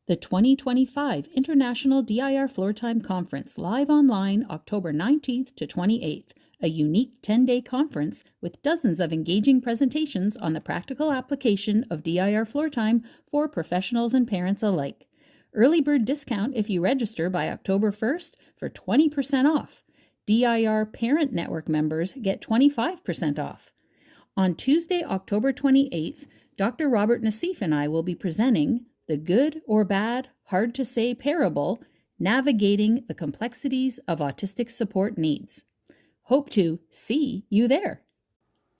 The 2025 International DIR Floortime Conference, live online October 19th to 28th, a unique 10-day conference with dozens of engaging presentations on the practical application of DIR Floortime for professionals and parents alike. Early bird discount if you register by October 1st for 20% off. DIR Parent Network members get 25% off. On Tuesday, October 28th, Dr. Robert Nassif and I will be presenting The Good or Bad, Hard to Say Parable, Navigating the Complexities of Autistic Support Needs. Hope to see you there.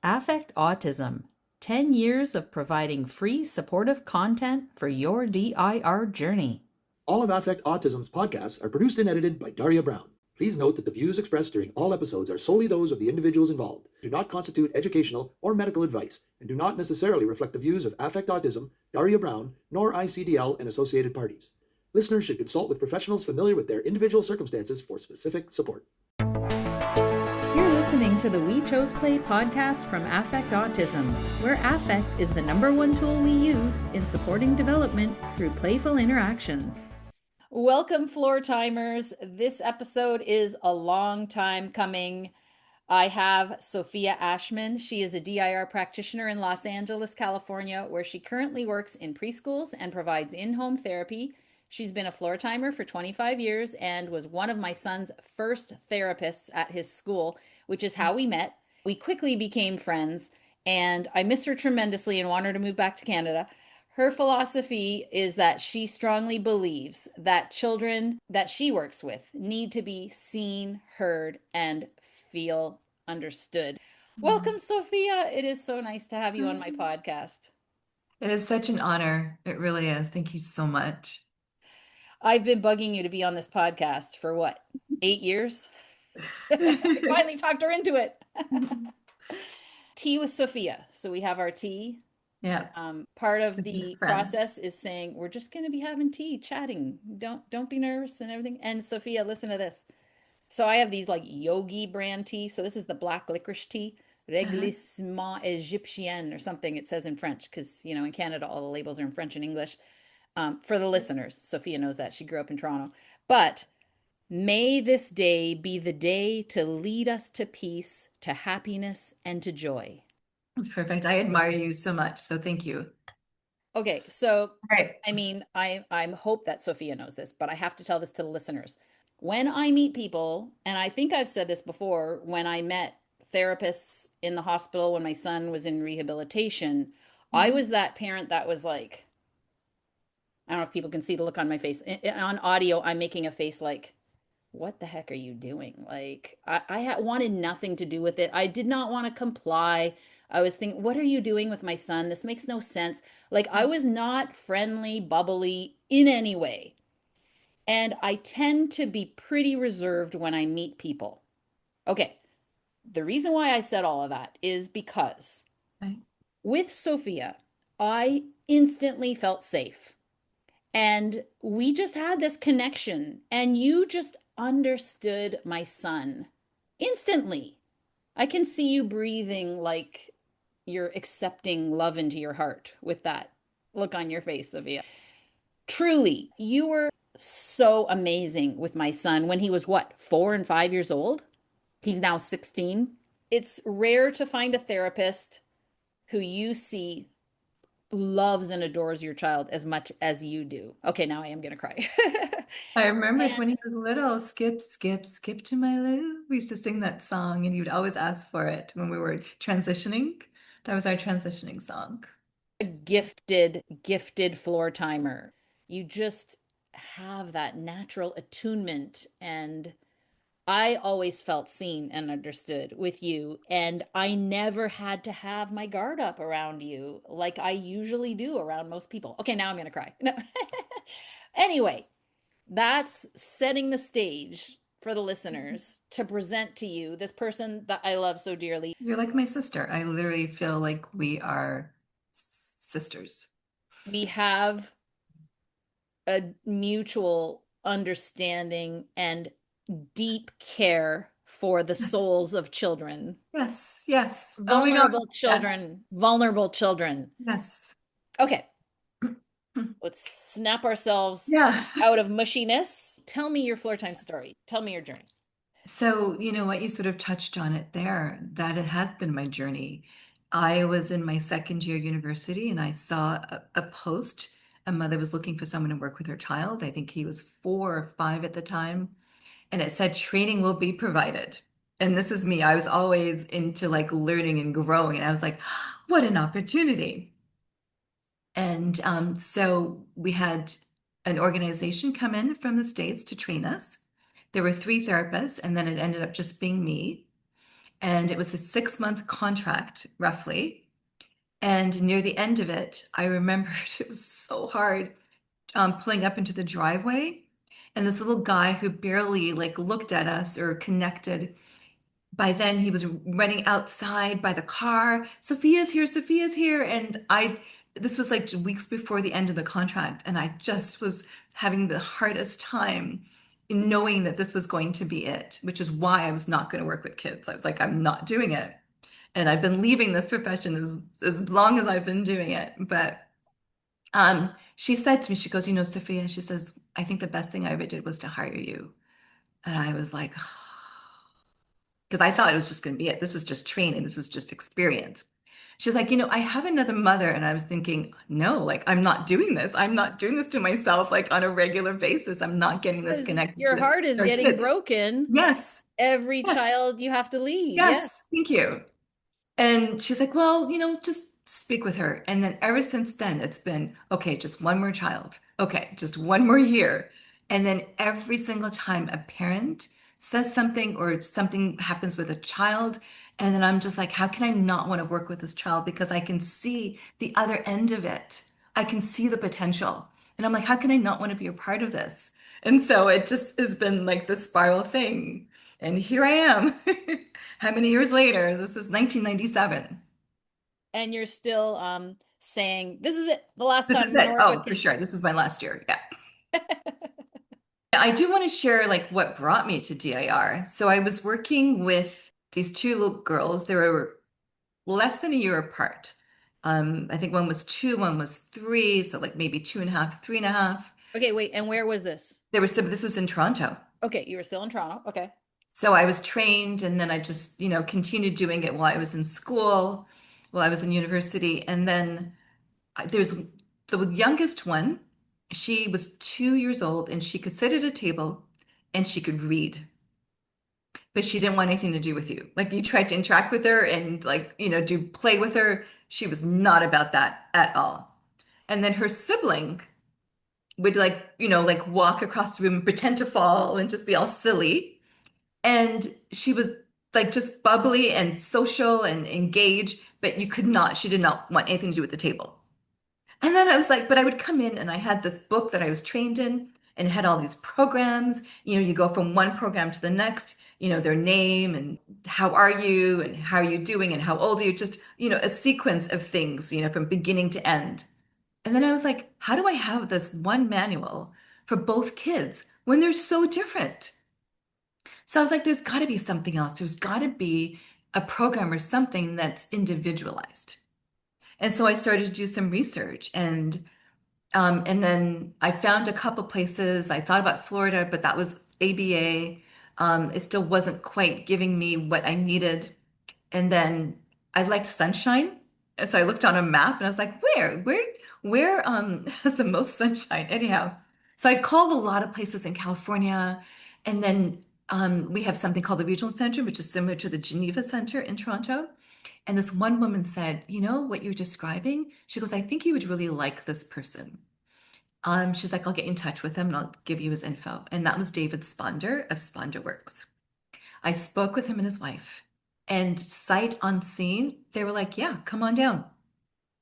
Affect Autism, 10 years of providing free supportive content for your DIR journey. All of Affect Autism's podcasts are produced and edited by Daria Brown. Please note that the views expressed during all episodes are solely those of the individuals involved, do not constitute educational or medical advice, and do not necessarily reflect the views of Affect Autism, Daria Brown, nor ICDL and associated parties. Listeners should consult with professionals familiar with their individual circumstances for specific support. You're listening to the We Chose Play podcast from Affect Autism, where affect is the #1 tool we use in supporting development through playful interactions. Welcome, Floortimers. This episode is a long time coming. I have Sophia Ashman. She is a DIR practitioner in Los Angeles, California, where she currently works in preschools and provides in-home therapy. She's been a Floortimer for 25 years and was one of my son's first therapists at his school, which is how we met. We quickly became friends, and I miss her tremendously and want her to move back to Canada. Her philosophy is that she strongly believes that children that she works with need to be seen, heard, and feel understood. Welcome, Sophia. It is so nice to have you on my podcast. It is such an honor. It really is. Thank you so much. I've been bugging you to be on this podcast for what, 8 years? I finally talked her into it. Tea with Sophia. So we have our tea. Yeah. Part of the process is saying we're just going to be having tea, chatting. Don't be nervous and everything. And Sophia, listen to this. So I have these like Yogi brand tea. So this is the black licorice tea, Réglissement Égyptien or something it says in French, because you know in Canada all the labels are in French and English. For the listeners, Sophia knows that she grew up in Toronto. But may this day be the day to lead us to peace, to happiness, and to joy. That's perfect. I admire you so much. So thank you. Okay. So, right. I mean, I hope that Sophia knows this, but I have to tell this to the listeners. When I meet people, and I think I've said this before, when I met therapists in the hospital when my son was in rehabilitation, I was that parent that was like, I don't know if people can see the look on my face. On audio, I'm making a face like, what the heck are you doing? Like, I wanted nothing to do with it. I did not want to comply. I was thinking, what are you doing with my son? This makes no sense. Like, I was not friendly, bubbly in any way. And I tend to be pretty reserved when I meet people. Okay. The reason why I said all of that is because with Sophia, I instantly felt safe. And we just had this connection, and you just understood my son instantly. I can see you breathing like you're accepting love into your heart with that look on your face, Sophia. Truly, you were so amazing with my son when he was, 4 and 5 years old? He's now 16. It's rare to find a therapist who you see loves and adores your child as much as you do. Okay, now I am going to cry. I remembered when he was little, skip, skip, skip to my loo. We used to sing that song and you'd always ask for it when we were transitioning. That was our transitioning song. A gifted Floortimer. You just have that natural attunement, and I always felt seen and understood with you, and I never had to have my guard up around you like I usually do around most people. Okay, now I'm going to cry. No. Anyway, that's setting the stage for the listeners to present to you this person that I love so dearly. You're like my sister. I literally feel like we are sisters. We have a mutual understanding and deep care for the souls of children. Yes, yes. Vulnerable children. Yes. Vulnerable children. Yes. Okay. Let's snap ourselves Yeah. out of mushiness. Tell me your floor time story. Tell me your journey. So, you know what, you sort of touched on it there, that it has been my journey. I was in my second year university and I saw a post. A mother was looking for someone to work with her child. I think he was 4 or 5 at the time. And it said training will be provided. And this is me. I was always into like learning and growing. And I was like, what an opportunity. And so we had an organization come in from the States to train us. There were 3 therapists, and then it ended up just being me. And it was a 6 month contract, roughly. And near the end of it, I remembered it was so hard pulling up into the driveway. And this little guy who barely like looked at us or connected, by then he was running outside by the car. Sophia's here, Sophia's here. And this was like weeks before the end of the contract. And I just was having the hardest time in knowing that this was going to be it, which is why I was not going to work with kids. I was like, I'm not doing it. And I've been leaving this profession as long as I've been doing it. But she said to me, she goes, you know, Sophia, she says, I think the best thing I ever did was to hire you. And I was like, because I thought it was just going to be it. This was just training. This was just experience. She's like, you know, I have another mother. And I was thinking, no, like, I'm not doing this. I'm not doing this to myself, like on a regular basis. I'm not getting this Because connected your with heart is our getting kids. broken Yes, every yes, child you have to leave. yes. Yeah. Thank you. And she's like, well, you know, just speak with her. And then ever since then, it's been, okay, just one more child. Okay, just one more year. And then every single time a parent says something or something happens with a child, and then I'm just like, how can I not want to work with this child? Because I can see the other end of it. I can see the potential. And I'm like, how can I not want to be a part of this? And so it just has been like this spiral thing. And here I am. How many years later? This was 1997. And you're still saying, this is it, the last This time is I'm going to it. work Oh, with for kids. sure. This is my last year. Yeah. I do want to share like what brought me to DIR. So I was working with these 2 little girls. They were less than a year apart. I think one was 2, one was 3, so like maybe 2.5, 3.5. Okay, wait. And where was this? This was in Toronto. Okay, you were still in Toronto. Okay. So I was trained and then I just, you know, continued doing it while I was in school, while I was in university. And then there's the youngest one. She was 2 years old and she could sit at a table and she could read, but she didn't want anything to do with you. Like you tried to interact with her and like, you know, do play with her. She was not about that at all. And then her sibling would like, you know, like walk across the room and pretend to fall and just be all silly. And she was like just bubbly and social and engaged, but she did not want anything to do with the table. And then I was like, but I would come in and I had this book that I was trained in and it had all these programs. You know, you go from one program to the next, you know, their name and how are you and how are you doing and how old are you? Just, you know, a sequence of things, you know, from beginning to end. And then I was like, how do I have this one manual for both kids when they're so different? So I was like, there's got to be something else. There's got to be a program or something that's individualized. And so I started to do some research and then I found a couple places. I thought about Florida, but that was ABA. It still wasn't quite giving me what I needed. And then I liked sunshine. And so I looked on a map and I was like, where has the most sunshine? Anyhow, so I called a lot of places in California. And then we have something called the Regional Center, which is similar to the Geneva Center in Toronto. And this one woman said, you know what you're describing? She goes, I think you would really like this person. She's like, I'll get in touch with him and I'll give you his info. And that was David Sponder of Sponder Works. I spoke with him and his wife, and sight unseen, they were like, yeah, come on down.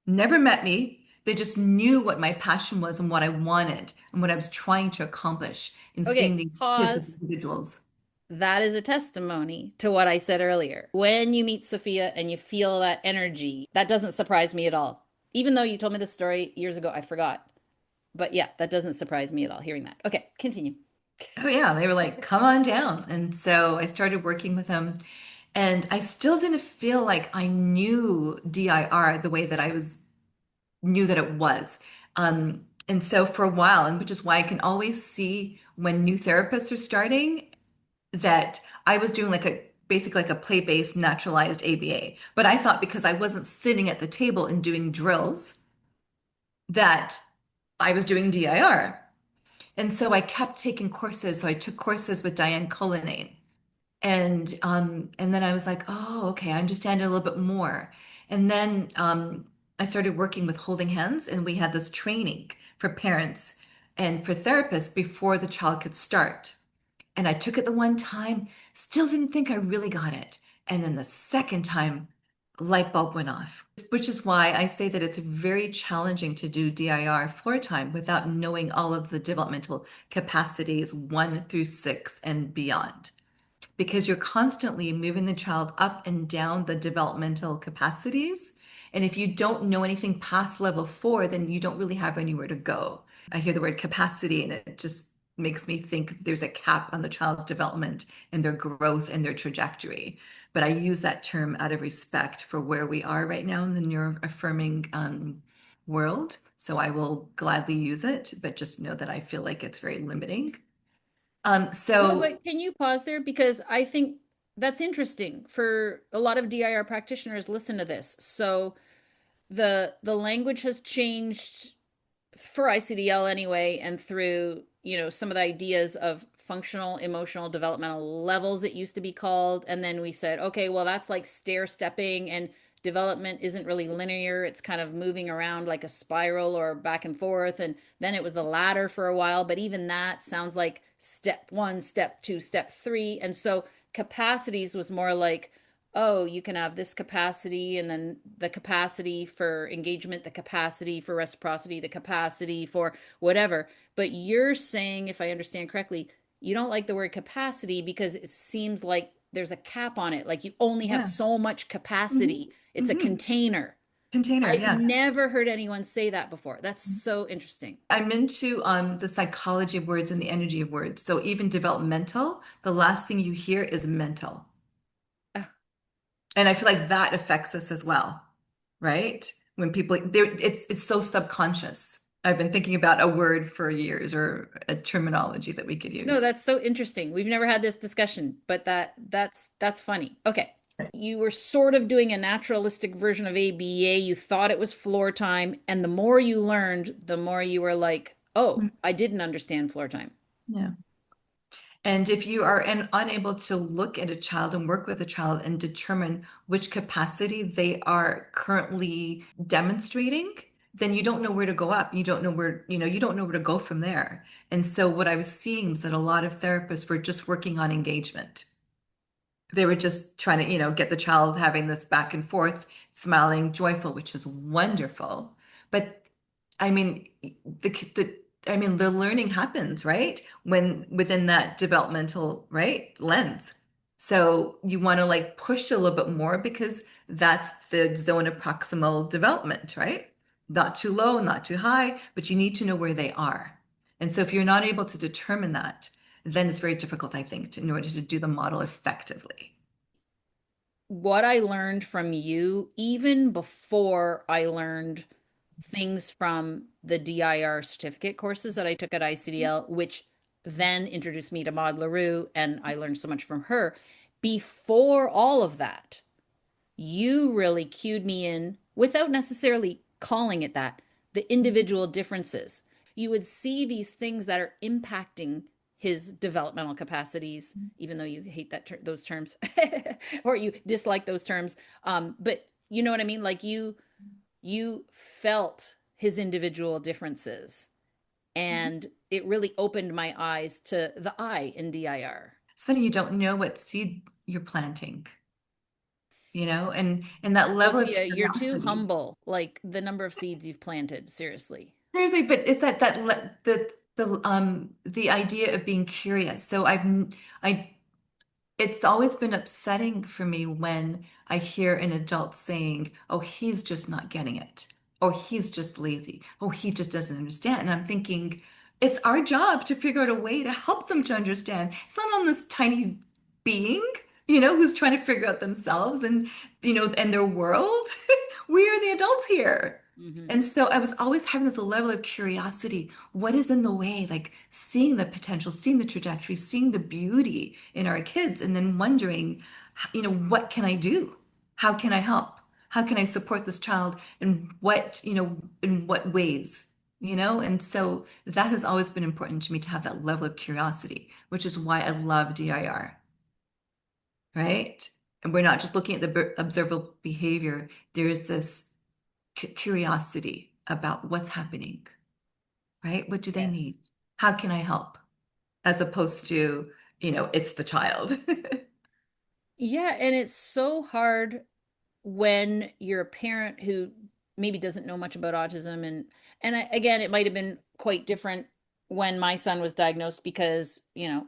Never met me. They just knew what my passion was and what I wanted and what I was trying to accomplish in seeing Okay, these kids as pause. individuals. That is a testimony to what I said earlier. When you meet Sophia and you feel that energy, that doesn't surprise me at all. Even though you told me this story years ago, I forgot. But yeah, that doesn't surprise me at all hearing that. Okay, continue. Oh, yeah, they were like, come on down. And so I started working with them. And I still didn't feel like I knew DIR the way that I was knew that it was. And so for a while, and which is why I can always see when new therapists are starting that I was doing like a basically like a play-based naturalized ABA. But I thought because I wasn't sitting at the table and doing drills that I was doing DIR. And so I kept taking courses. So I took courses with Diane Cullinane. And then I was like, oh, okay, I understand it a little bit more. And then I started working with holding hands, and we had this training for parents and for therapists before the child could start. And I took it the one time, still didn't think I really got it. And then the second time, light bulb went off, which is why I say that it's very challenging to do DIR floor time without knowing all of the developmental capacities 1 through 6 and beyond, because you're constantly moving the child up and down the developmental capacities. And if you don't know anything past level 4, then you don't really have anywhere to go. I hear the word capacity and it just makes me think there's a cap on the child's development and their growth and their trajectory. But I use that term out of respect for where we are right now in the neuroaffirming world. So I will gladly use it, but just know that I feel like it's very limiting. No, So but can you pause there? Because I think that's interesting for a lot of DIR practitioners listen to this. So the language has changed for ICDL anyway, and through, some of the ideas of functional, emotional, developmental levels, it used to be called. And then we said, okay, well, that's like stair stepping, and development isn't really linear. It's kind of moving around like a spiral or back and forth. And then it was the ladder for a while, but even that sounds like step one, step two, step three. And so capacities was more like, oh, you can have this capacity, and then the capacity for engagement, the capacity for reciprocity, the capacity for whatever. But you're saying, if I understand correctly, you don't like the word capacity because it seems like there's a cap on it. Like you only have yeah. so much Mhm. capacity. It's a Mhm. container. Container, I've yes. never heard anyone say that before. That's so interesting. I'm into the psychology of words and the energy of words. So even developmental, the last thing you hear is mental. Ah, And I feel like that affects us as well, right? When people there it's so subconscious. I've been thinking about a word for years or a terminology that we could no, use. that's so interesting. We've never had this discussion, but that's funny. Okay. You were sort of doing a naturalistic version of ABA. You thought it was floor time, and the more you learned, the more you were like, "Oh, I didn't understand floor time." Yeah. And if you are unable to look at a child and work with a child and determine which capacity they are currently demonstrating, then you don't know where to go up. You don't know where, you don't know where to go from there. And so what I was seeing is that a lot of therapists were just working on engagement. They were just trying to, get the child having this back and forth, smiling, joyful, which is wonderful. But I mean, the learning happens, right? When within that developmental, right, lens. So you want to like push a little bit more because that's the zone of proximal development, right? Not too low, not too high, but you need to know where they are. And so if you're not able to determine that, then it's very difficult, I think, in order to do the model effectively. What I learned from you, even before I learned things from the DIR certificate courses that I took at ICDL, which then introduced me to Maud LaRue, and I learned so much from her. Before all of that, you really cued me in without necessarily calling it that, the individual differences. You would see these things that are impacting his developmental capacities, even though you hate those terms or you dislike those terms. But you know what I mean? Like you felt his individual differences, and it really opened my eyes to the I in DIR. It's funny you don't know what seed you're planting, and that level of Sophia, you're too curiosity. humble. Like the number of seeds you've planted, seriously. Seriously, but it's the idea of being curious. So I it's always been upsetting for me when I hear an adult saying, "Oh, he's just not getting it," or "He's just lazy," "Oh, he just doesn't understand." And I'm thinking, it's our job to figure out a way to help them to understand. It's not on this tiny being, who's trying to figure out themselves and and their world. We are the adults here. Hmm. And so I was always having this level of curiosity. What is in the way? Like seeing the potential, seeing the trajectory, seeing the beauty in our kids, and then wondering, what can I do? How can I help? How can I support this child? And in what ways? And so that has always been important to me to have that level of curiosity, which is why I love DIR, right? And we're not just looking at the observable behavior. There's this curiosity about what's happening, right? What do they need? Yes. How can I help? As opposed to, it's the child. Yeah, and it's so hard when you're a parent who maybe doesn't know much about autism, again, it might have been quite different when my son was diagnosed because,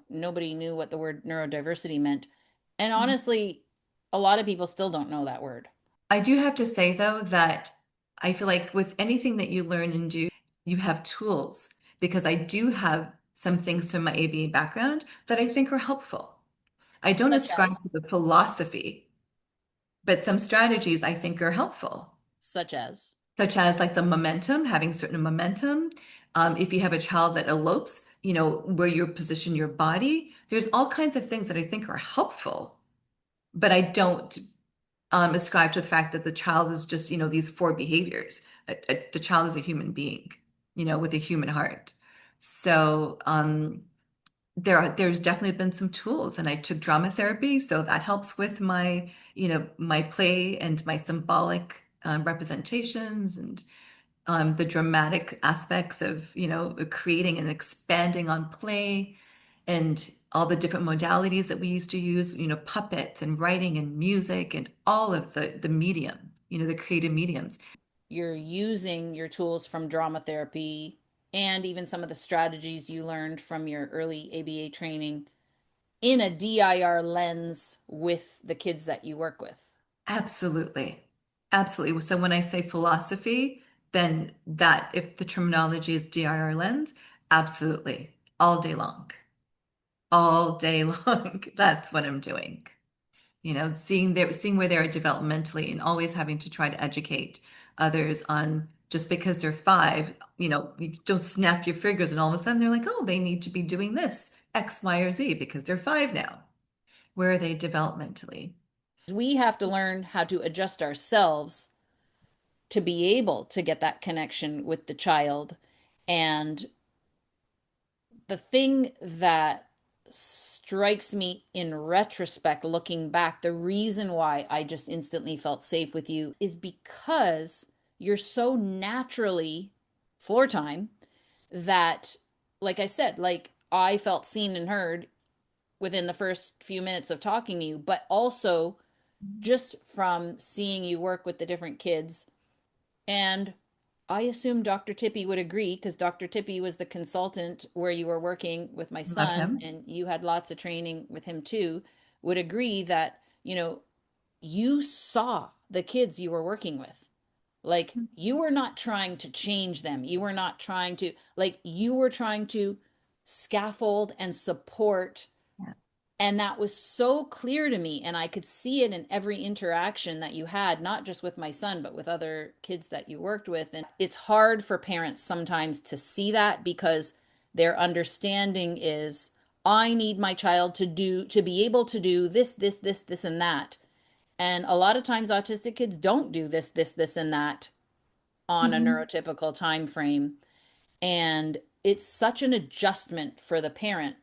nobody knew what the word neurodiversity meant. And honestly, a lot of people still don't know that word. I do have to say, though, that I feel like with anything that you learn and do, you have tools because I do have some things from my ABA background that I think are helpful. I don't Such ascribe as, to the philosophy, but some strategies I think are helpful, such as. such as like the momentum, having certain momentum. If you have a child that elopes, where you position your body, there's all kinds of things that I think are helpful, but I don't ascribe to the fact that the child is just, these four behaviors. The child is a human being, with a human heart. So there's definitely been some tools, and I took drama therapy, so that helps with my play and my symbolic representations and the dramatic aspects of, creating and expanding on play and all the different modalities that we used to use, puppets and writing and music and all of the medium, the creative mediums. You're using your tools from drama therapy and even some of the strategies you learned from your early ABA training in a DIR lens with the kids that you work with. Absolutely. Absolutely. So when I say philosophy, then that if the terminology is DIR lens, absolutely. All day long. All day long. That's what I'm doing. Seeing where they are developmentally and always having to try to educate others on just because they're five, you don't snap your fingers and all of a sudden they're like, oh, they need to be doing this, X, Y, or Z because they're five now. Where are they developmentally? We have to learn how to adjust ourselves to be able to get that connection with the child. And the thing that strikes me in retrospect, looking back, the reason why I just instantly felt safe with you is because you're so naturally floor time that, like I said, like I felt seen and heard within the first few minutes of talking to you, but also just from seeing you work with the different kids. And I assume Dr. Tippy would agree because Dr. Tippy was the consultant where you were working with my Love son him. and you had lots of training with him too, would agree that, you saw the kids you were working with. Like you were not trying to change them. You were not trying to, like, you were trying to scaffold and support, Yeah. and that was so clear to me. And I could see it in every interaction that you had, not just with my son, but with other kids that you worked with. And it's hard for parents sometimes to see that because their understanding is, I need my child to be able to do this, and that. And a lot of times autistic kids don't do this, and that on a Mhm. neurotypical time frame. And it's such an adjustment for the parent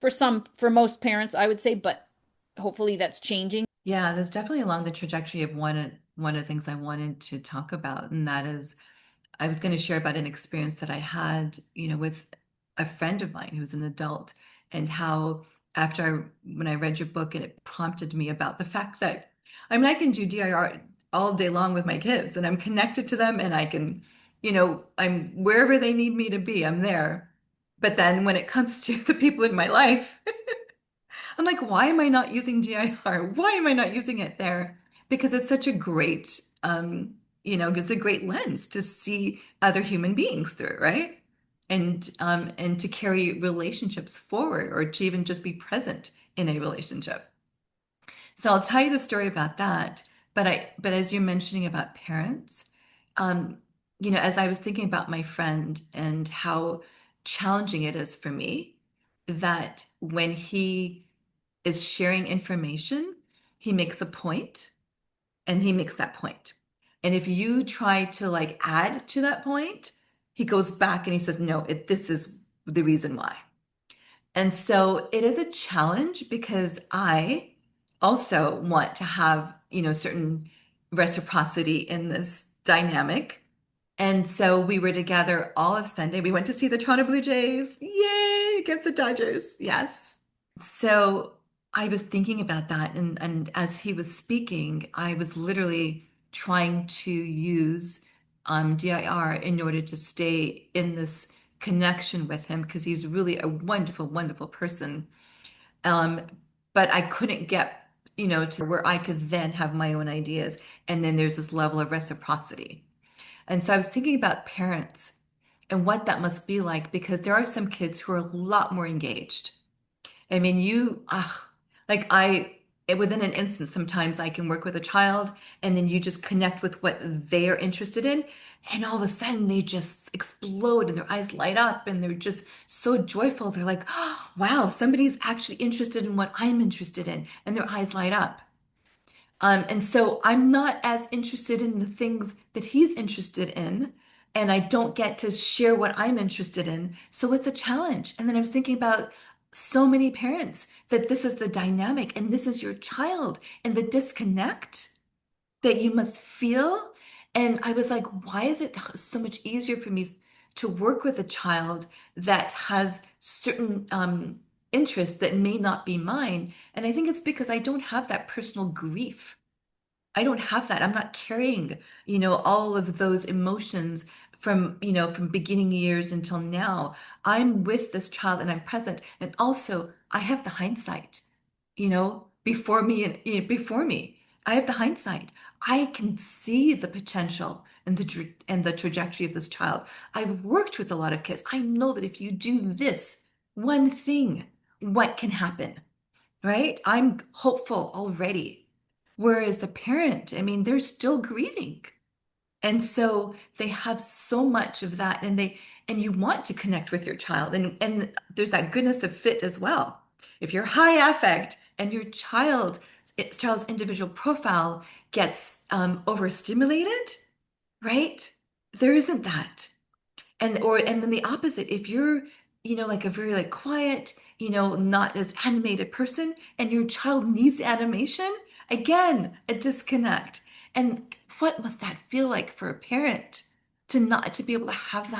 for most parents, I would say, but hopefully that's changing. Yeah, that's definitely along the trajectory of one of the things I wanted to talk about, and that is I was going to share about an experience that I had, with a friend of mine who's an adult, and how when I read your book and it prompted me about the fact that I can do DIR all day long with my kids, and I'm connected to them, and I can, I'm wherever they need me to be, I'm there. But then when it comes to the people in my life, I'm like, why am I not using GIR? Why am I not using it there? Because it's such a great, it's a great lens to see other human beings through, right? And to carry relationships forward or to even just be present in a relationship. So I'll tell you the story about that. But as you're mentioning about parents, um, as I was thinking about my friend and how challenging it is for me, that when he is sharing information, he makes a point and he makes that point. And if you try to like add to that point, he goes back and he says, no, this is the reason why. And so it is a challenge because I also want to have, certain reciprocity in this dynamic. And so we were together all of Sunday. We went to see the Toronto Blue Jays. Yay, against the Dodgers. Yes. So I was thinking about that. And as he was speaking, I was literally trying to use DIR in order to stay in this connection with him because he's really a wonderful, wonderful person. Um, but I couldn't get, to where I could then have my own ideas. And then there's this level of reciprocity. And so I was thinking about parents and what that must be like because there are some kids who are a lot more engaged. I mean, like within an instant, sometimes I can work with a child and then you just connect with what they're interested in. And all of a sudden they just explode and their eyes light up and they're just so joyful. They're like, oh, wow, somebody's actually interested in what I'm interested in. And their eyes light up. And so I'm not as interested in the things that he's interested in, and I don't get to share what I'm interested in. So it's a challenge. And then I was thinking about so many parents that this is the dynamic and this is your child and the disconnect that you must feel. And I was like, why is it so much easier for me to work with a child that has certain interests that may not be mine? And I think it's because I don't have that personal grief. I don't have that. I'm not carrying, all of those emotions from beginning years until now. I'm with this child and I'm present. And also, I have the hindsight, before me and before me. I have the hindsight. I can see the potential and the trajectory of this child. I've worked with a lot of kids. I know that if you do this one thing, what can happen? Right? I'm hopeful already. Whereas the parent, I mean, they're still grieving. And so they have so much of that and you want to connect with your child and there's that goodness of fit as well. If you're high affect and your child's individual profile gets overstimulated, right? There isn't that and then the opposite if you're like a very like quiet not as animated person and your child needs animation again a disconnect and what must that feel like for a parent to not to be able to have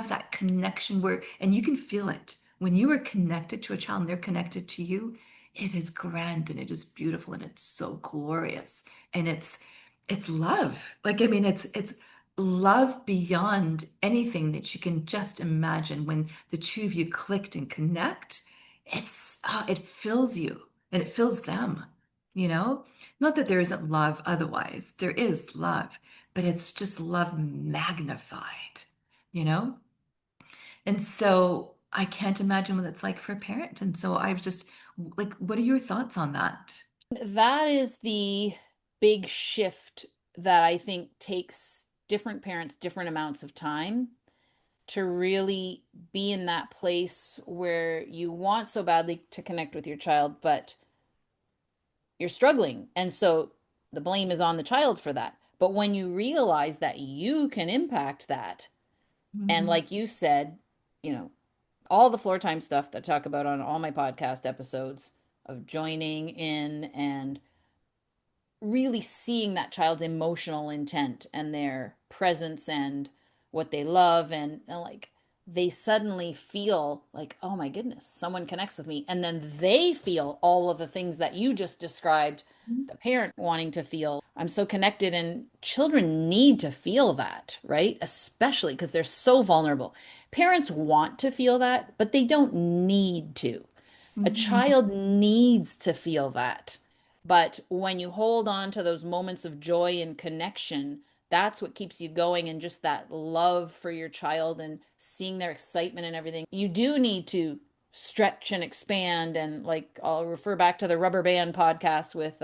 that connection where and you can feel it when you are connected to a child and they're connected to you it is grand and it is beautiful and it's so glorious and it's love like I mean it's love beyond anything that you can just imagine when the two of you clicked and connect it fills you and it fills them you know not that there isn't love otherwise there is love but it's just love magnified you know and so I can't imagine what it's like for a parent and so I was just like what are your thoughts on that. That is the big shift that I think takes different parents different amounts of time to really be in that place where you want so badly to connect with your child, but you're struggling. And so the blame is on the child for that. But when you realize that you can impact that, and Mhm. like you said, you know, all the floor time stuff that I talk about on all my podcast episodes of joining in and really seeing that child's emotional intent and their presence and what they love and like they suddenly feel like oh my goodness someone connects with me and then they feel all of the things that you just described the parent wanting to feel I'm so connected and children need to feel that right especially because they're so vulnerable parents want to feel that but they don't need to a Mhm. child needs to feel that. But when you hold on to those moments of joy and connection, that's what keeps you going and just that love for your child and seeing their excitement and everything. You do need to stretch and expand. And like I'll refer back to the Rubber Band podcast with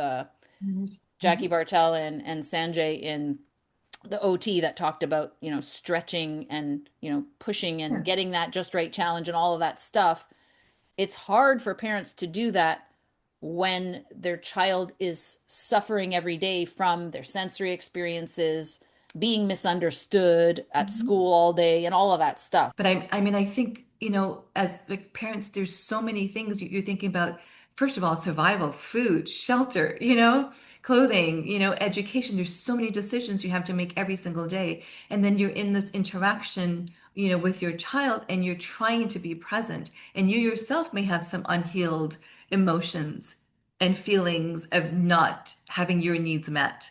Jackie Mhm. Bartell and Sanjay in the OT that talked about, stretching and, pushing Yeah. and getting that just right challenge and all of that stuff. It's hard for parents to do that when their child is suffering every day from their sensory experiences, being misunderstood at Mhm. school all day, and all of that stuff. But I mean, I think, as like parents, there's so many things you're thinking about. First of all, survival, food, shelter, clothing, education. There's so many decisions you have to make every single day. And then you're in this interaction, with your child and you're trying to be present. And you yourself may have some unhealed emotions and feelings of not having your needs met.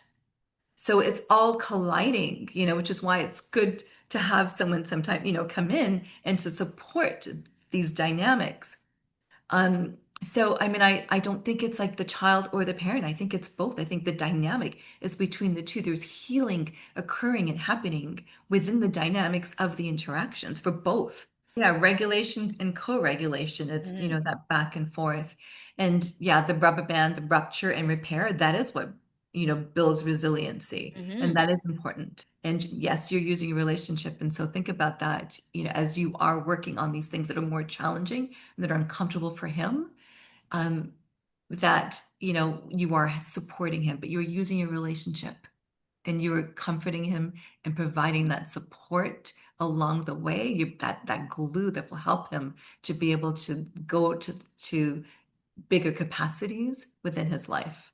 So it's all colliding, which is why it's good to have someone sometime, come in and to support these dynamics. So I mean, I don't think it's like the child or the parent. I think it's both. I think the dynamic is between the two. There's healing occurring and happening within the dynamics of the interactions for both. Yeah, regulation and co-regulation. It's, Mm-hmm. that back and forth. And yeah, the rubber band, the rupture and repair, that is what, builds resiliency. And Mm-hmm. that is important. And yes, you're using your relationship. And so think about that, as you are working on these things that are more challenging and that are uncomfortable for him, um, that, you are supporting him, but you're using your relationship and you're comforting him and providing that support along the way, that glue that will help him to be able to go to bigger capacities within his life.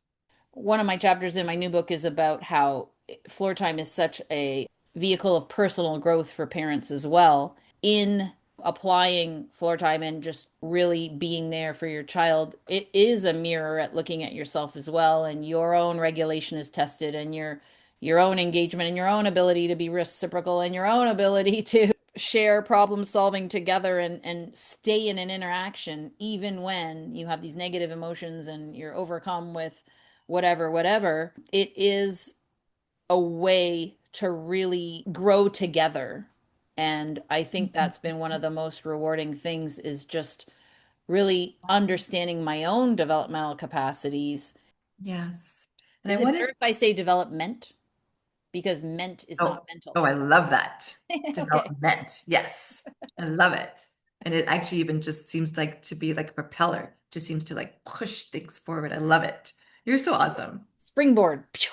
One of my chapters in my new book is about how Floortime is such a vehicle of personal growth for parents as well. In applying Floortime and just really being there for your child, it is a mirror at looking at yourself as well, and your own regulation is tested, and your own engagement and your own ability to be reciprocal and your own ability to share problem solving together and stay in an interaction even when you have these negative emotions and you're overcome with whatever. It is a way to really grow together. And I think that's been one of the most rewarding things is just really understanding my own developmental capacities. Yes. And I Is it wanted better if I say development? Because ment is not Oh, mental. oh, I love that. Okay. Development. Yes. I love it. And it actually even just seems like to be like a propeller, just seems to like push things forward. I love it. You're so awesome. Springboard. Pew.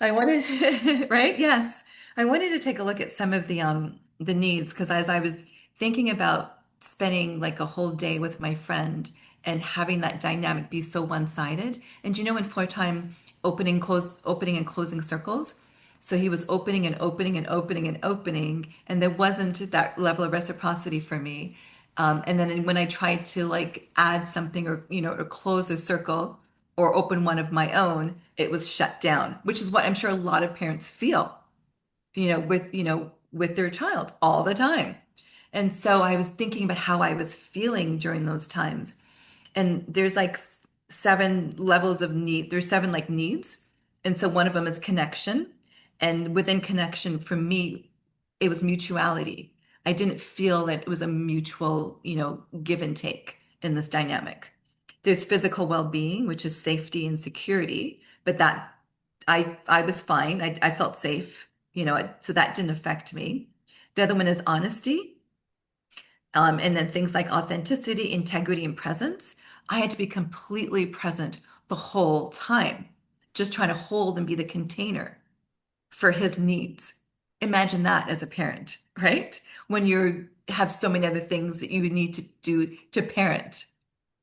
I wanted, right? Yes. I wanted to take a look at some of the needs because as I was thinking about spending like a whole day with my friend and having that dynamic be so one-sided. And in floor time, opening and closing circles. So he was opening and opening and opening and opening, and there wasn't that level of reciprocity for me. And then when I tried to like add something or or close a circle or open one of my own, it was shut down, which is what I'm sure a lot of parents feel, with their child all the time. And so I was thinking about how I was feeling during those times. And there's like seven levels of need. There's seven like needs. And so one of them is connection. And within connection, for me, it was mutuality. I didn't feel that it was a mutual, give and take in this dynamic. There's physical well-being, which is safety and security, but that I was fine. I felt safe, so that didn't affect me. The other one is honesty. And then things like authenticity, integrity, and presence. I had to be completely present the whole time, just trying to hold and be the container for his needs. Imagine that as a parent, right? When you have so many other things that you need to do to parent.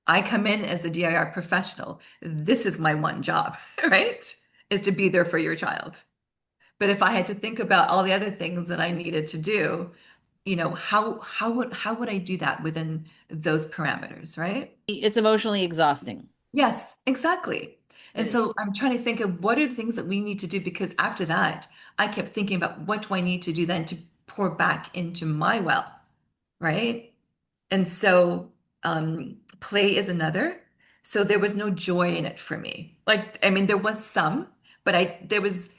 I come in as the DIR professional. This is my one job, right? Is to be there for your child. But if I had to think about all the other things that I needed to do, how would I do that within those parameters, right? It's emotionally exhausting. Yes, exactly. It And is. so I'm trying to think of what are the things that we need to do because after that, I kept thinking about what do I need to do then to pour back into my well, right? And so play is another. So there was no joy in it for me. Like, I mean, there was some, but there was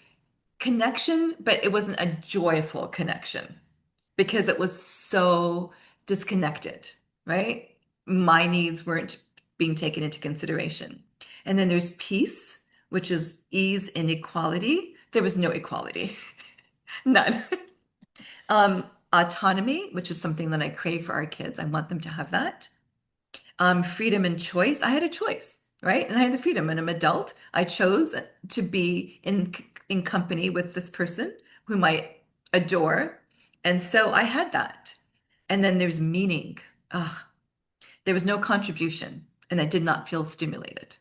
connection, but it wasn't a joyful connection because it was so disconnected, right? My needs weren't being taken into consideration. And then there's peace, which is ease and equality. There was no equality. None. Autonomy, which is something that I crave for our kids. I want them to have that. Freedom and choice. I had a choice, right? And I had the freedom. And I'm an adult. I chose to be in company with this person whom I adore. And so I had that. And then there's meaning. Ugh, there was no contribution, and I did not feel stimulated,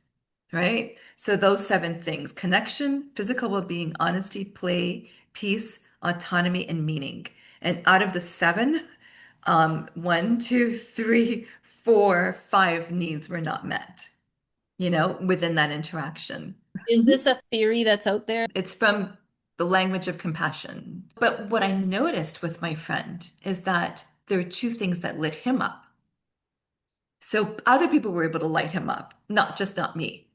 right? So those seven things: connection, physical well-being, honesty, play, peace, autonomy, and meaning. And out of the seven, one, two, three, four, five needs were not met, within that interaction. Is this a theory that's out there? It's from the language of compassion. But what I noticed with my friend is that there are two things that lit him up. So other people were able to light him up, not me.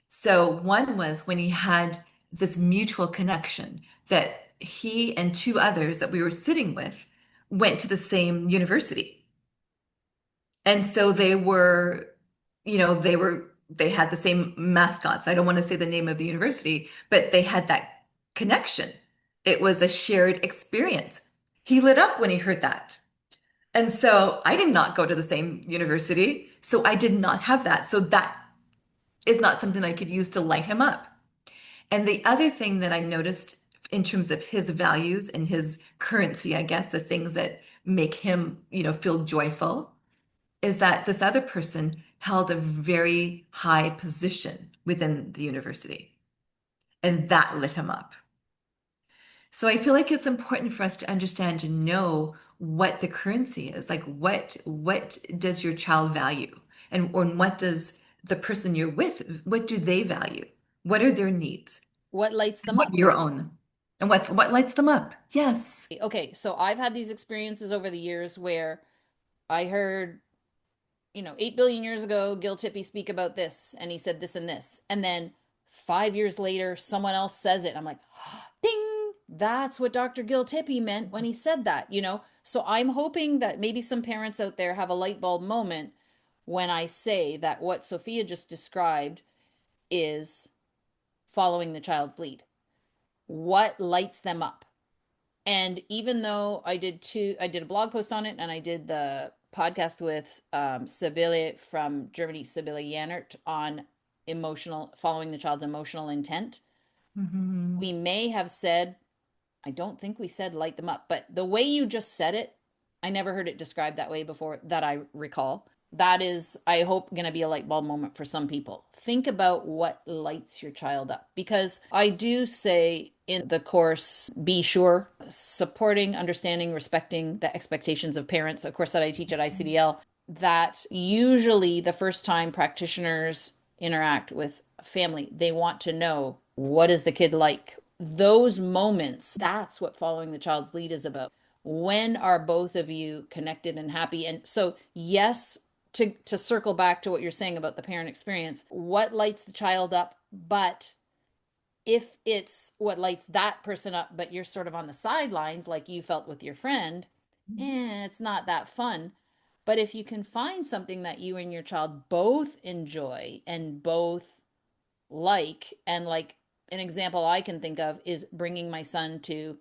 So one was when he had this mutual connection that he and two others that we were sitting with went to the same university. And so they had the same mascots. I don't want to say the name of the university, but they had that connection. It was a shared experience. He lit up when he heard that. And so I did not go to the same university, so I did not have that. So that is not something I could use to light him up. And the other thing that I noticed in terms of his values and his currency, I guess, the things that make him, feel joyful, is that this other person held a very high position within the university. And that lit him up. So I feel like it's important for us to understand and know what the currency is. Like what does your child value? And or what does the person you're with, what do they value? What are their needs? What lights And them what up? are your own? And what lights them up? Yes. Okay, so I've had these experiences over the years where I heard, 8 billion years ago, Gil Tippy speak about this, and he said this and this. And then 5 years later, someone else says it. I'm like, ding, that's what Dr. Gil Tippy meant when he said that. So I'm hoping that maybe some parents out there have a light bulb moment when I say that what Sophia just described is following the child's lead. What lights them up? And even though I did a blog post on it, and I did the podcast with Sibylle from Germany, Sibylle Janert, on following the child's emotional intent. Mhm. We may have said, I don't think we said light them up, but the way you just said it, I never heard it described that way before that I recall. That is, I hope, going to be a light bulb moment for some people. Think about what lights your child up. Because I do say in the course, be sure, supporting, understanding, respecting the expectations of parents, a course that I teach at ICDL, that usually the first time practitioners interact with a family, they want to know, what is the kid like? Those moments, that's what following the child's lead is about. When are both of you connected and happy? And so, yes, to circle back to what you're saying about the parent experience, what lights the child up? But if it's what lights that person up, but you're sort of on the sidelines, like you felt with your friend, it's not that fun. But if you can find something that you and your child both enjoy and both like, and like an example I can think of is bringing my son to,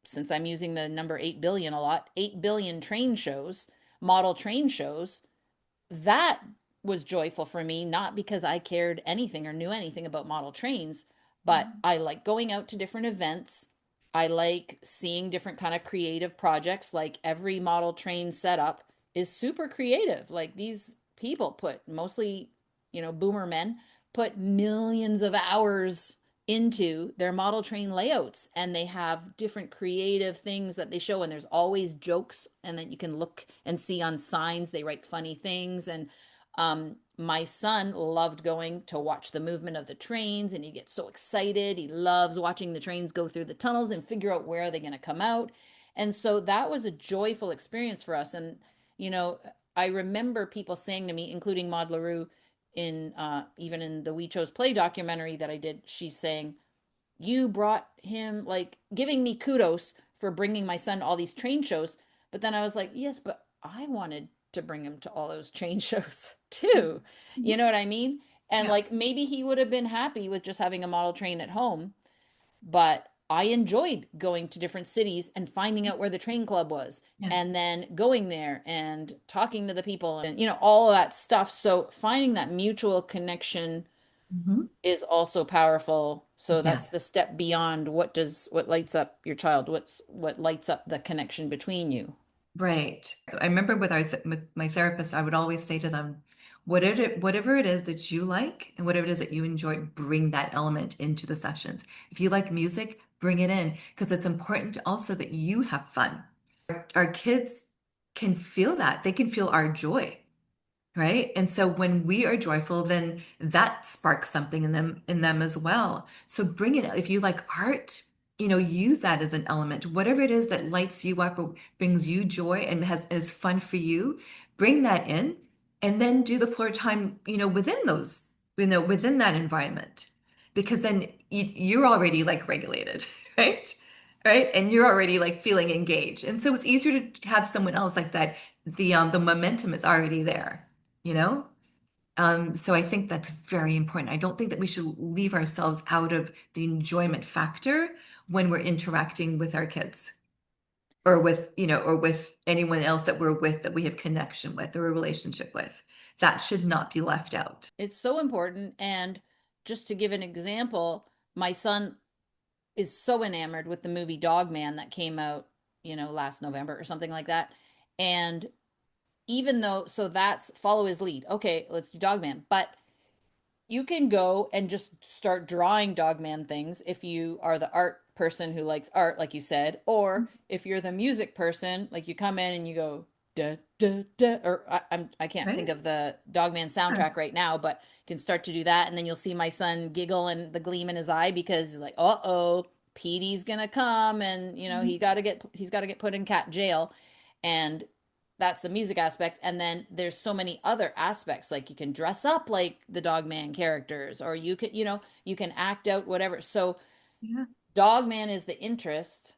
since I'm using the number 8 billion a lot, 8 billion train shows, model train shows. That was joyful for me, not because I cared anything or knew anything about model trains, but I like going out to different events. I like seeing different kind of creative projects. Like every model train setup is super creative. Like these people put mostly, boomer men put millions of hours into their model train layouts, and they have different creative things that they show, and there's always jokes, and then you can look and see on signs they write funny things. And my son loved going to watch the movement of the trains, and he gets so excited. He loves watching the trains go through the tunnels and figure out where they're going to come out. And so that was a joyful experience for us. And I remember people saying to me, including Maud LaRue, in even in the We Chose Play documentary that I did, she's saying, you brought him, like giving me kudos for bringing my son to all these train shows. But then I was like, yes, but I wanted to bring him to all those train shows too. You know what I mean? And Yeah. like maybe he would have been happy with just having a model train at home, but I enjoyed going to different cities and finding out where the train club was Yeah. and then going there and talking to the people and all of that stuff. So finding that mutual connection Mhm. is also powerful. So Yeah. that's the step beyond what lights up your child, what lights up the connection between you. Right. I remember with my therapist, I would always say to them, whatever it is that you like and whatever it is that you enjoy, bring that element into the sessions. If you like music, bring it in because it's important also that you have fun. Our kids can feel that. They can feel our joy. Right. And so when we are joyful, then that sparks something in them as well. So bring it. If you like art, use that as an element. Whatever it is that lights you up or brings you joy and has is fun for you, bring that in and then do the floor time, within those, within that environment. Because then you're already like regulated, right? Right. And you're already like feeling engaged. And so it's easier to have someone else like that. The momentum is already there you know? So I think that's very important. I don't think that we should leave ourselves out of the enjoyment factor when we're interacting with our kids or with anyone else that we're with that we have connection with or a relationship with. That should not be left out. It's so important. And just to give an example, my son is so enamored with the movie Dog Man that came out, last November or something like that. And even though, so that's follow his lead. Okay, let's do Dog Man. But you can go and just start drawing Dogman things if you are the art person who likes art, like you said, or if you're the music person, like you come in and you go da da da, or I can't think Right? of the Dogman Sure. soundtrack right now, but you can start to do that, and then you'll see my son giggle and the gleam in his eye because he's like, uh oh, Petey's gonna come, and Mhm. he's got to get put in cat jail, and that's the music aspect. And then there's so many other aspects, like you can dress up like the Dogman characters, or you can act out whatever. So Yeah. Dogman is the interest,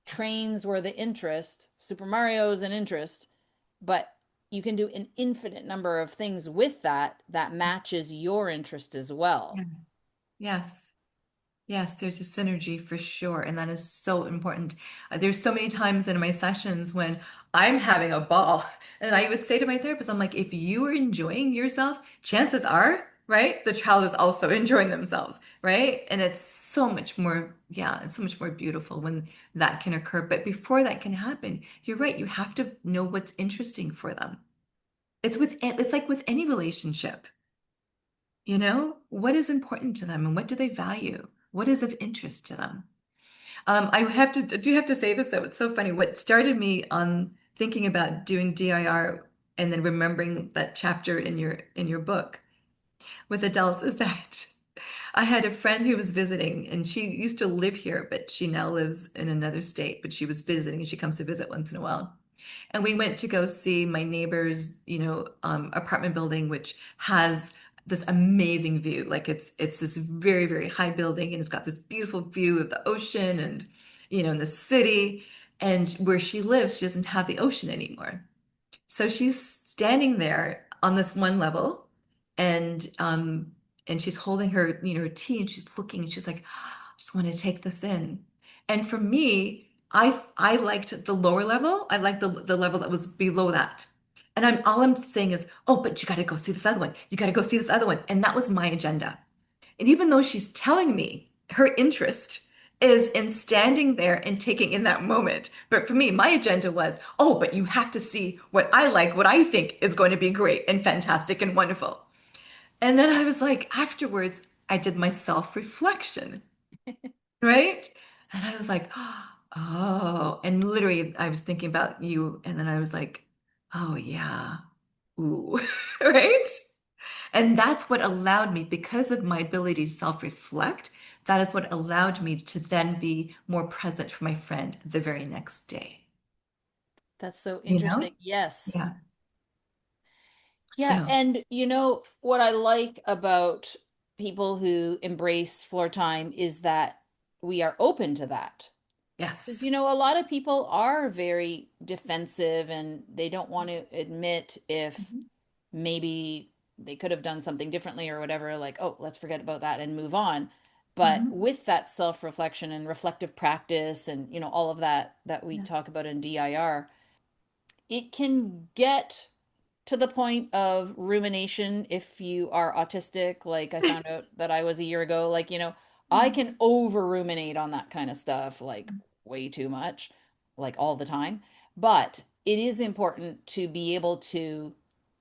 Yes. trains were the interest, Super Mario is an interest, but you can do an infinite number of things with that matches your interest as well. Yeah. Yes. Yes, there's a synergy for sure, and that is so important. There's so many times in my sessions when I'm having a ball, and I would say to my therapist, I'm like, if you are enjoying yourself, chances are, right, the child is also enjoying themselves, right? And it's so much more, yeah, it's so much more beautiful when that can occur. But before that can happen, you're right, you have to know what's interesting for them. It's like with any relationship. What is important to them and what do they value? What is of interest to them? I do have to say this though. It's so funny. What started me on thinking about doing DIR and then remembering that chapter in your book with adults is that I had a friend who was visiting and she used to live here, but she now lives in another state, but she was visiting and she comes to visit once in a while. And we went to go see my neighbor's, apartment building, which has this amazing view. Like it's this very, very high building, and it's got this beautiful view of the ocean and, in the city. And where she lives, she doesn't have the ocean anymore. So she's standing there on this one level, and she's holding her, her tea, and she's looking, and she's like, I just want to take this in. And for me, I liked the lower level. I liked the level that was below that. And I'm saying is, oh, but you got to go see this other one. You got to go see this other one. And that was my agenda. And even though she's telling me her interest is in standing there and taking in that moment. But for me, my agenda was, oh, but you have to see what I like, what I think is going to be great and fantastic and wonderful. And then I was like, afterwards, I did my self-reflection, right? And I was like, oh, and literally I was thinking about you. And then I was like, oh, yeah, ooh, right? And that's what allowed me, because of my ability to self-reflect, that is what allowed me to then be more present for my friend the very next day. That's so You know? interesting. Yes. Yeah. Yeah, So, and what I like about people who embrace floor time is that we are open to that. Because, yes. a lot of people are very defensive and they don't want to admit if Mhm. maybe they could have done something differently or whatever, like, oh, let's forget about that and move on. But Mhm. with that self-reflection and reflective practice and, all of that we Yeah. talk about in DIR, it can get to the point of rumination if you are autistic. Like I found out that I was a year ago. Like, I Yeah. can over ruminate on that kind of stuff, like way too much, like all the time. But it is important to be able to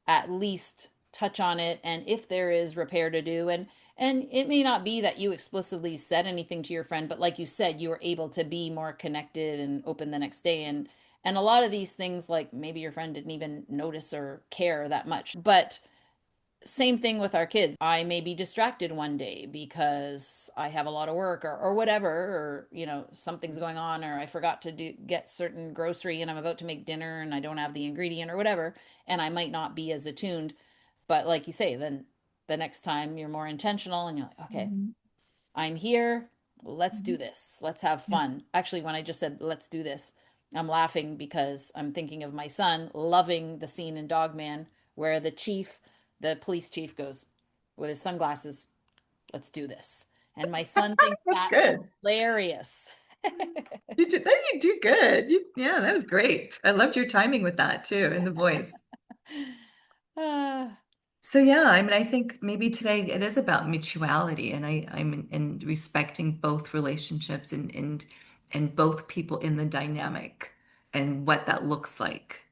at least touch on it, and if there is repair to do, and it may not be that you explicitly said anything to your friend, but like you said, you were able to be more connected and open the next day. And a lot of these things, like maybe your friend didn't even notice or care that much. But same thing with our kids. I may be distracted one day because I have a lot of work or whatever, or, something's going on, or I forgot to get certain grocery and I'm about to make dinner and I don't have the ingredient or whatever. And I might not be as attuned. But like you say, then the next time you're more intentional and you're like, okay, Mhm. I'm here. Let's do Mhm. this. Let's have Yeah. fun. Actually, when I just said, let's do this, I'm laughing because I'm thinking of my son loving the scene in Dogman where the police chief goes with his sunglasses, let's do this. And my son thinks That's that's good. hilarious. You do good. Yeah, that was great. I loved your timing with that too, and the voice. Ah, So yeah, I mean, I think maybe today it is about mutuality, and I'm in respecting both relationships and both people in the dynamic and what that looks like.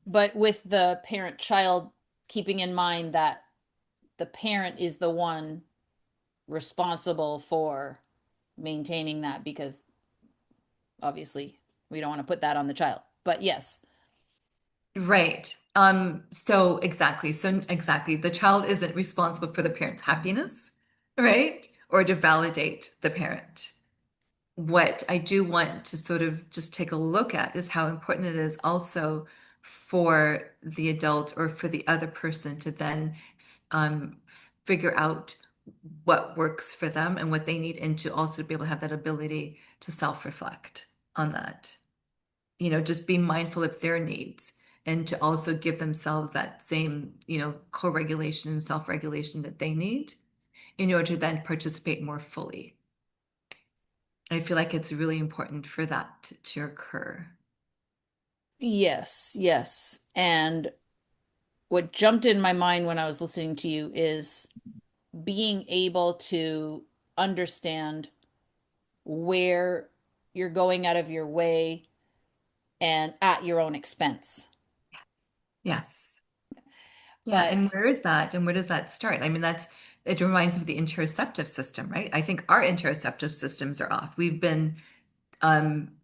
but with the parent child, keeping in mind that the parent is the one responsible for maintaining that, because obviously we don't want to put that on the child. But yes, Right. So exactly. So exactly. The child isn't responsible for the parent's happiness, right? Or to validate the parent. What I do want to sort of just take a look at is how important it is also for the adult or for the other person to then um, figure out what works for them and what they need, and to also be able to have that ability to self-reflect on that. Just be mindful of their needs and to also give themselves that same, co-regulation and self-regulation that they need in order to then participate more fully. I feel like it's really important for that to occur. yes, yes. And what jumped in my mind when I was listening to you is being able to understand where you're going out of your way and at your own expense. Yes. Yeah. And But where is that? And where does that start? I mean, it reminds me of the interoceptive system, right? I think our interoceptive systems are off. We've been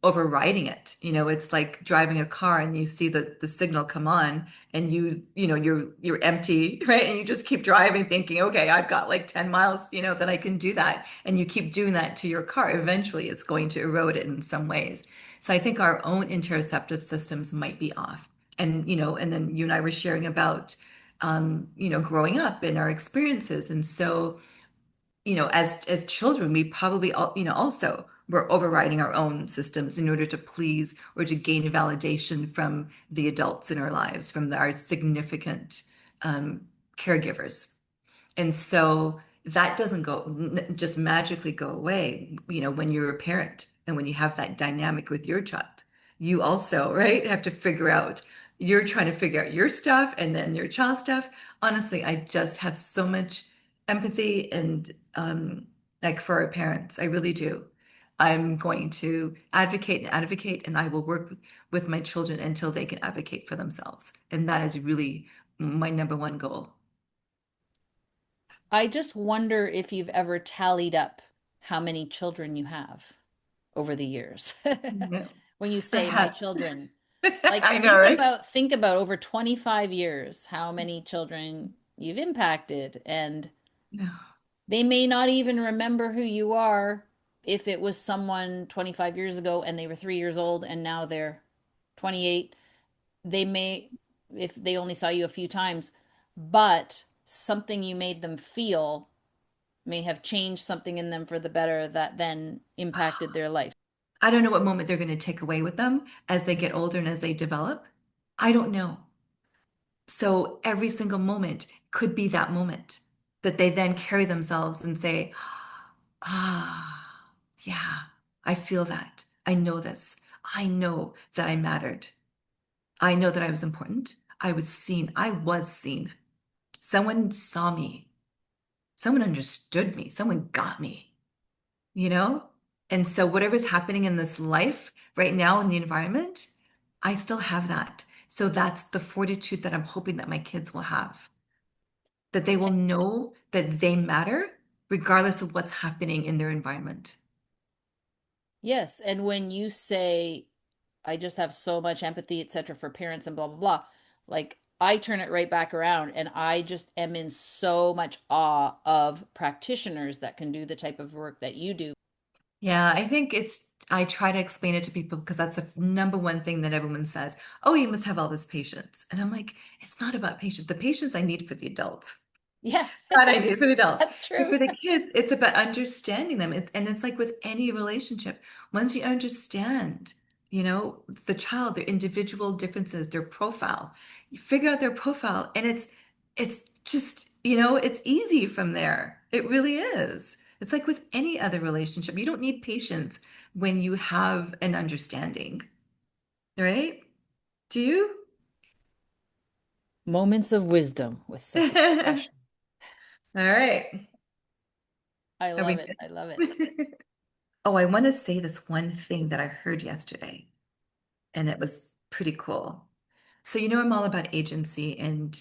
overriding it. It's like driving a car and you see the signal come on and you're empty, right? And you just keep driving thinking, okay, I've got like 10 miles, that I can do that. And you keep doing that to your car. Eventually it's going to erode it in some ways. So I think our own interoceptive systems might be off. And then you and I were sharing about growing up and our experiences. And so as children, we probably all, also were overriding our own systems in order to please or to gain validation from the adults in our lives, from our significant um, caregivers. And so that doesn't just magically go away, when you're a parent and when you have that dynamic with your child. You also, right, have to figure out, you're trying to figure out your stuff and then your child's stuff. Honestly, I just have so much empathy and like for our parents. I really do. I'm going to advocate, and I will work with my children until they can advocate for themselves. And that is really my number one goal. I just wonder if you've ever tallied up how many children you have over the years. No, When you I say my have. children, like I know, right? think about over 25 years how many children you've impacted, and No. they may not even remember who you are if it was someone 25 years ago and they were 3 years old and now they're 28. They may, if they only saw you a few times, but something you made them feel may have changed something in them for the better that then impacted their life. I don't know what moment they're going to take away with them as they get older and as they develop. I don't know. So every single moment could be that moment that they then carry themselves and say, ah, yeah, I feel that. I know this. I know that I mattered. I know that I was important. I was seen. I was seen. Someone saw me. Someone understood me. Someone got me, you know? And so whatever's happening in this life right now in the environment, I still have that. So that's the fortitude that I'm hoping that my kids will have, that they will know that they matter regardless of what's happening in their environment. Yes, and when you say I just have so much empathy, etc., for parents and blah blah blah, like I turn it right back around and I just am in so much awe of practitioners that can do the type of work that you do. Yeah, I think I try to explain it to people because that's the number one thing that everyone says. Oh, you must have all this patience. And I'm like, it's not about patience. The patience I need for the adults. Yeah, That I did for the adults. that's But true. for the kids, it's about understanding them. And it's like with any relationship, once you understand, the child, their individual differences, their profile, you figure out their profile, and it's just, it's easy from there. It really is. It's like with any other relationship. You don't need patience when you have an understanding, right? Do you? Moments of wisdom with Sophia All Ashman. right. I Are we love it. I love it. good? Oh, I want to say this one thing that I heard yesterday, and it was pretty cool. So, I'm all about agency and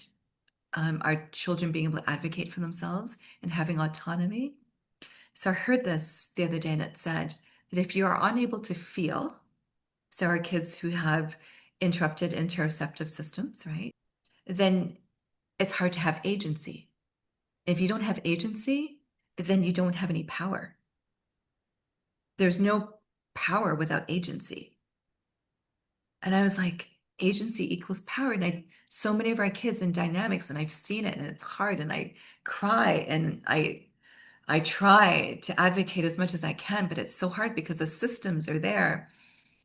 our children being able to advocate for themselves and having autonomy. So, I heard this the other day, and it said that if you are unable to feel, so our kids who have interrupted interoceptive systems, right, then it's hard to have agency. If you don't have agency, then you don't have any power. There's no power without agency. And I was like, agency equals power. And so many of our kids in dynamics, and I've seen it, and it's hard, and I cry, and I try to advocate as much as I can, but it's so hard because the systems are there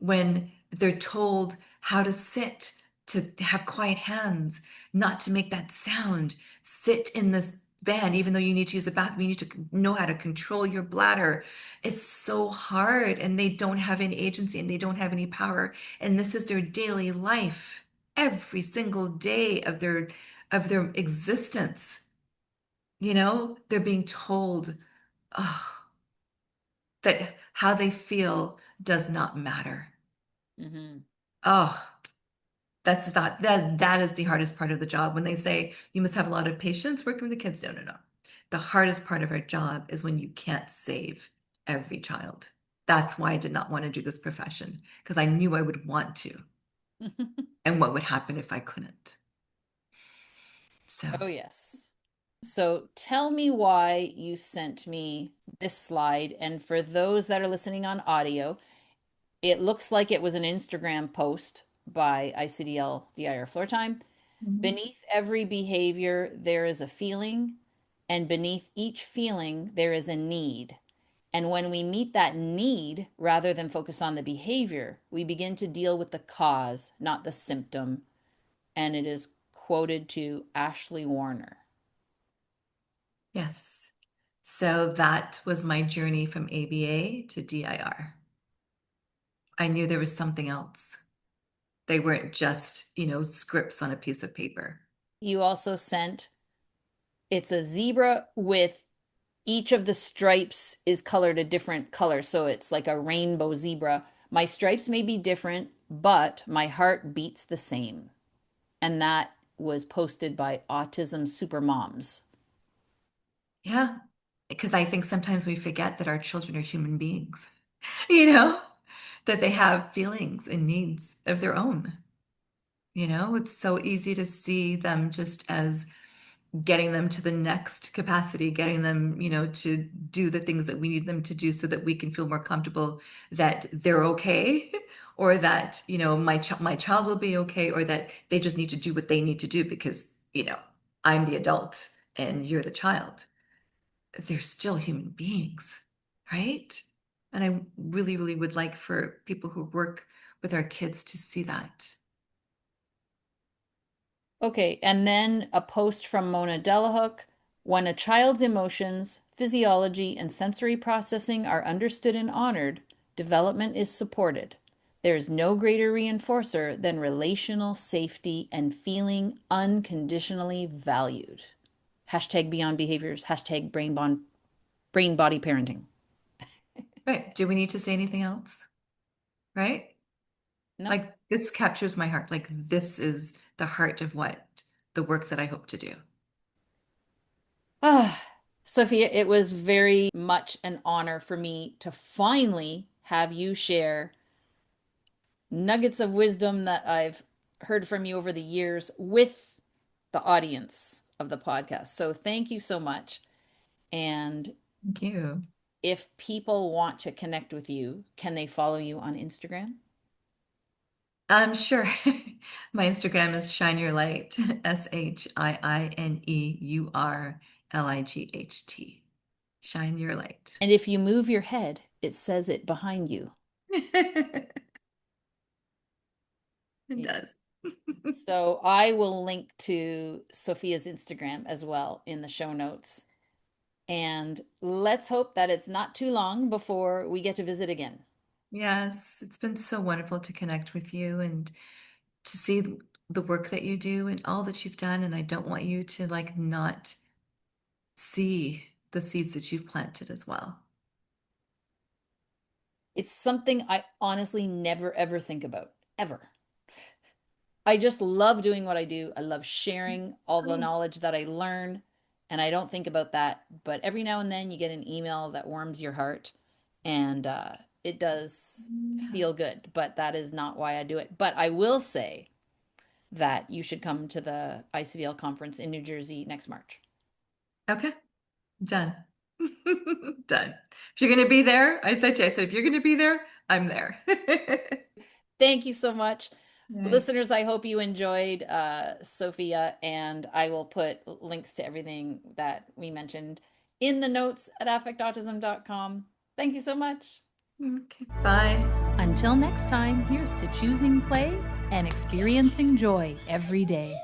when they're told how to sit, to have quiet hands, not to make that sound, sit in this van, even though you need to use a bathroom, you need to know how to control your bladder. It's so hard, and they don't have any agency and they don't have any power. And this is their daily life, every single day of their existence. They're being told, oh, that how they feel does not matter. Hmm. Oh, that is the hardest part of the job. When they say you must have a lot of patience working with the kids. No, no, no. The hardest part of our job is when you can't save every child. That's why I did not want to do this profession, because I knew I would want to, and what would happen if I couldn't. So, Oh, yes. So tell me why you sent me this slide. And for those that are listening on audio, it looks like it was an Instagram post by ICDL DIR Floortime. mhm. Beneath every behavior, there is a feeling, and beneath each feeling, there is a need. And when we meet that need, rather than focus on the behavior, we begin to deal with the cause, not the symptom. And it is quoted to Ashley Warner. Yes. So that was my journey from ABA to DIR. I knew there was something else. They weren't just, scripts on a piece of paper. You also sent it's a zebra with each of the stripes is colored a different color. So it's like a rainbow zebra. My stripes may be different, but my heart beats the same. And that was posted by Autism Supermoms. Yeah, because I think sometimes we forget that our children are human beings, you know, that they have feelings and needs of their own. It's so easy to see them just as getting them to the next capacity, getting them, to do the things that we need them to do so that we can feel more comfortable that they're okay, or that, my child will be okay, or that they just need to do what they need to do because, I'm the adult and you're the child. They're still human beings, right? And I really, really would like for people who work with our kids to see that. Okay, and then a post from Mona Delahook. When a child's emotions, physiology, and sensory processing are understood and honored, development is supported. There is no greater reinforcer than relational safety and feeling unconditionally valued. Hashtag beyond behaviors, hashtag brain body parenting. Right. Do we need to say anything else? Right? No. Like this captures my heart. Like this is the heart of what the work that I hope to do. Ah, Sophia, it was very much an honor for me to finally have you share nuggets of wisdom that I've heard from you over the years with the audience of the podcast. So thank you so much. And Thank you. if people want to connect with you, can they follow you on Instagram? Sure. My Instagram is Shine Your Light, ShineurLight. Shine Your Light. And if you move your head, it says it behind you. It Yeah. does. So I will link to Sophia's Instagram as well in the show notes. And let's hope that it's not too long before we get to visit again. Yes, it's been so wonderful to connect with you and to see the work that you do and all that you've done. And I don't want you to like not see the seeds that you've planted as well. It's something I honestly never ever think about, ever. I just love doing what I do. I love sharing all the knowledge that I learn, and I don't think about that. But every now and then you get an email that warms your heart, and it does Yeah. feel good. But that is not why I do it. But I will say that you should come to the ICDL conference in New Jersey next March. Okay, done. Done. If you're going to be there, I said to you, I said, if you're going to be there, I'm there. Thank you so much. Right. Listeners, I hope you enjoyed Sophia, and I will put links to everything that we mentioned in the notes at affectautism.com. Thank you so much. Okay, bye. Until next time, here's to choosing play and experiencing joy every day.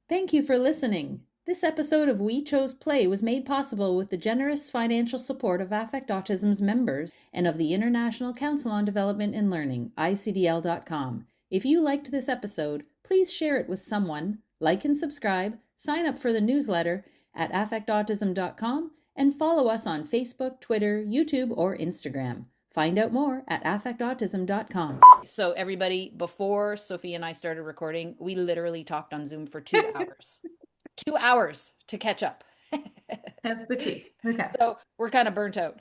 Thank you for listening. This episode of We Chose Play was made possible with the generous financial support of Affect Autism's members and of the International Council on Development and Learning, ICDL.com. If you liked this episode, please share it with someone, like and subscribe, sign up for the newsletter at affectautism.com, and follow us on Facebook, Twitter, YouTube, or Instagram. Find out more at affectautism.com. So, everybody, before Sophie and I started recording, we literally talked on Zoom for 2 hours. 2 hours to catch up. That's the tea. Okay. So, we're kind of burnt out.